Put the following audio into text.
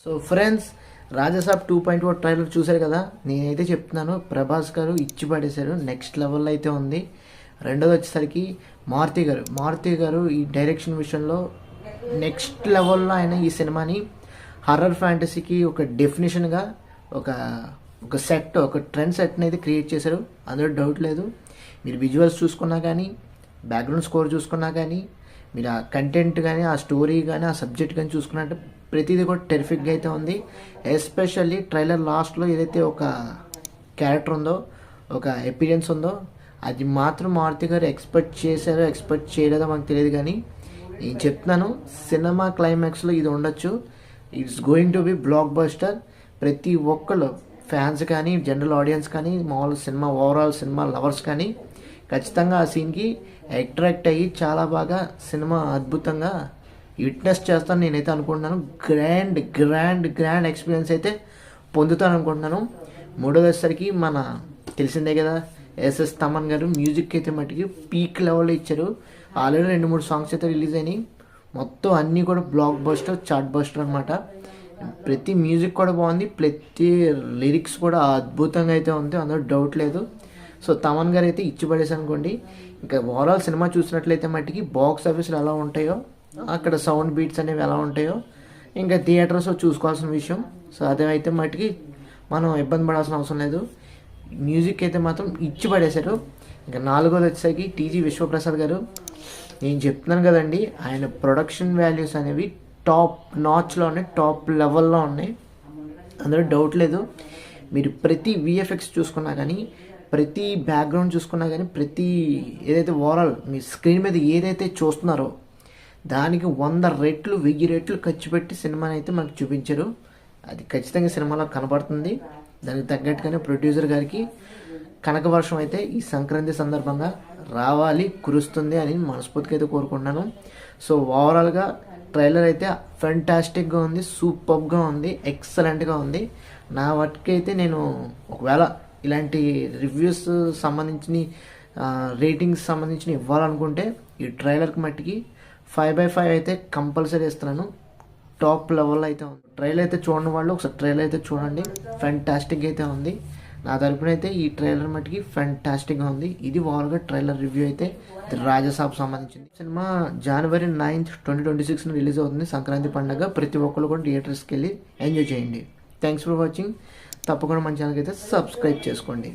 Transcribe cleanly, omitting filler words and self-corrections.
So friends, Raja Saab 2.0 trailer చూశారు కదా. నేనైతే చెప్తున్నాను, ప్రభాస్ గారు ఇచ్చి పడేశారు, నెక్స్ట్ లెవెల్లో అయితే ఉంది. రెండోది వచ్చేసరికి మారుతి గారు ఈ డైరెక్షన్ విషయంలో నెక్స్ట్ లెవెల్లో ఆయన ఈ సినిమాని హర్రర్ ఫ్యాంటసీకి ఒక డెఫినేషన్గా ఒక ఒక సెట్, ఒక ట్రెండ్ సెట్ని అయితే క్రియేట్ చేశారు, అందులో డౌట్ లేదు. మీరు విజువల్స్ చూసుకున్నా కానీ, బ్యాక్గ్రౌండ్ స్కోర్ చూసుకున్నా కానీ, మీరు ఆ కంటెంట్ కానీ, ఆ స్టోరీ కానీ, ఆ సబ్జెక్ట్ కానీ చూసుకున్నట్టు ప్రతిదీ కూడా టెరిఫిక్గా అయితే ఉంది. ఎస్పెషల్లీ ట్రైలర్ లాస్ట్లో ఏదైతే ఒక క్యారెక్టర్ ఉందో, ఒక ఎపీరియన్స్ ఉందో, అది మాత్రం మారుతి గారు ఎక్స్పెక్ట్ చేశారో ఎక్స్పెక్ట్ చేయలేదో మనకు తెలియదు. కానీ నేను చెప్తున్నాను, సినిమా క్లైమాక్స్లో ఇది ఉండొచ్చు. It's going to be blockbuster. ప్రతి ఒక్కళ్ళు, ఫ్యాన్స్ కానీ, జనరల్ ఆడియన్స్ కానీ, మామూలు సినిమా ఓవరాల్ సినిమా లవర్స్ కానీ ఖచ్చితంగా ఆ సీన్కి అట్రాక్ట్ అయ్యి చాలా బాగా సినిమా అద్భుతంగా విట్నెస్ చేస్తాను నేనైతే అనుకుంటున్నాను. గ్రాండ్ గ్రాండ్ గ్రాండ్ ఎక్స్పీరియన్స్ అయితే పొందుతాను అనుకుంటున్నాను. మూడోది వచ్చేసరికి మన తెలిసిందే కదా, ఎస్ఎస్ తమన్ గారు మ్యూజిక్ అయితే మట్టికి పీక్ లెవెల్లో ఇచ్చారు. ఆల్రెడీ 2-3 సాంగ్స్ అయితే రిలీజ్ అయినాయి. మొత్తం అన్నీ కూడా బ్లాక్ బస్టర్, చార్ట్ బస్టర్ అనమాట. ప్రతి మ్యూజిక్ కూడా బాగుంది, ప్రతి లిరిక్స్ కూడా అద్భుతంగా అయితే ఉంది, అందులో డౌట్ లేదు. సో తమన్ గారు అయితే ఇచ్చి పడేసి అనుకోండి. ఇంకా ఓవరాల్ సినిమా చూసినట్లయితే మట్టికి బాక్స్ ఆఫీసులు ఎలా ఉంటాయో, అక్కడ సౌండ్ బీట్స్ అనేవి ఎలా ఉంటాయో ఇంకా థియేటర్స్ చూసుకోవాల్సిన విషయం. సో అదే అయితే మట్టికి మనం ఇబ్బంది పడాల్సిన అవసరం లేదు. మ్యూజిక్ అయితే మాత్రం ఇచ్చి పడేశారు. ఇంకా నాలుగోది వచ్చేసరికి టీజీ విశ్వప్రసాద్ గారు. నేను చెప్తున్నాను కదండి, ఆయన ప్రొడక్షన్ వాల్యూస్ అనేవి టాప్ నాచ్లో ఉన్నాయి, టాప్ లెవెల్లో ఉన్నాయి, అందులో డౌట్ లేదు. మీరు ప్రతి విఎఫ్ఎక్స్ చూసుకున్నా కానీ, ప్రతి బ్యాక్గ్రౌండ్ చూసుకున్నా కానీ, ప్రతి ఏదైతే ఓవరాల్ మీ స్క్రీన్ మీద ఏదైతే చూస్తున్నారో దానికి 100 రెట్లు 1000 రెట్లు ఖర్చు పెట్టి సినిమాని అయితే మనకు చూపించారు. అది ఖచ్చితంగా సినిమాలో కనబడుతుంది. దానికి తగ్గట్టుగానే ప్రొడ్యూసర్ గారికి కనకవర్షం అయితే ఈ సంక్రాంతి సందర్భంగా రావాలి, కురుస్తుంది అని మనస్ఫూర్తిగా అయితే కోరుకుంటున్నాను. సో ఓవరాల్గా ట్రైలర్ అయితే ఫెంటాస్టిక్గా ఉంది, సూపర్గా ఉంది, ఎక్సలెంట్గా ఉంది. నా వాటికైతే నేను ఒకవేళ ఇలాంటి రివ్యూస్ సంబంధించిన రేటింగ్స్ సంబంధించిన ఇవ్వాలనుకుంటే ఈ ట్రైలర్కి మట్టికి 5/5 అయితే కంపల్సరీ ఇస్తున్నాను. టాప్ లెవెల్లో అయితే ఉంది. ట్రైలర్ అయితే చూడండి వాళ్ళు, ఒకసారి ట్రైలర్ అయితే చూడండి, ఫెంటాస్టిక్ అయితే ఉంది. నా తరపున అయితే ఈ ట్రైలర్ మట్టికి ఫెంటాస్టిక్గా ఉంది. ఇది ఓవర్గా ట్రైలర్ రివ్యూ అయితే రాజాసాబ్ సంబంధించింది. సినిమా January 9th, 2026 రిలీజ్ అవుతుంది, సంక్రాంతి పండుగ. ప్రతి ఒక్కరు కూడా థియేటర్స్కి వెళ్ళి ఎంజాయ్ చేయండి. Thanks for watching. తప్పకుండా మన ఛానల్కి అయితే సబ్స్క్రైబ్ చేసుకోండి.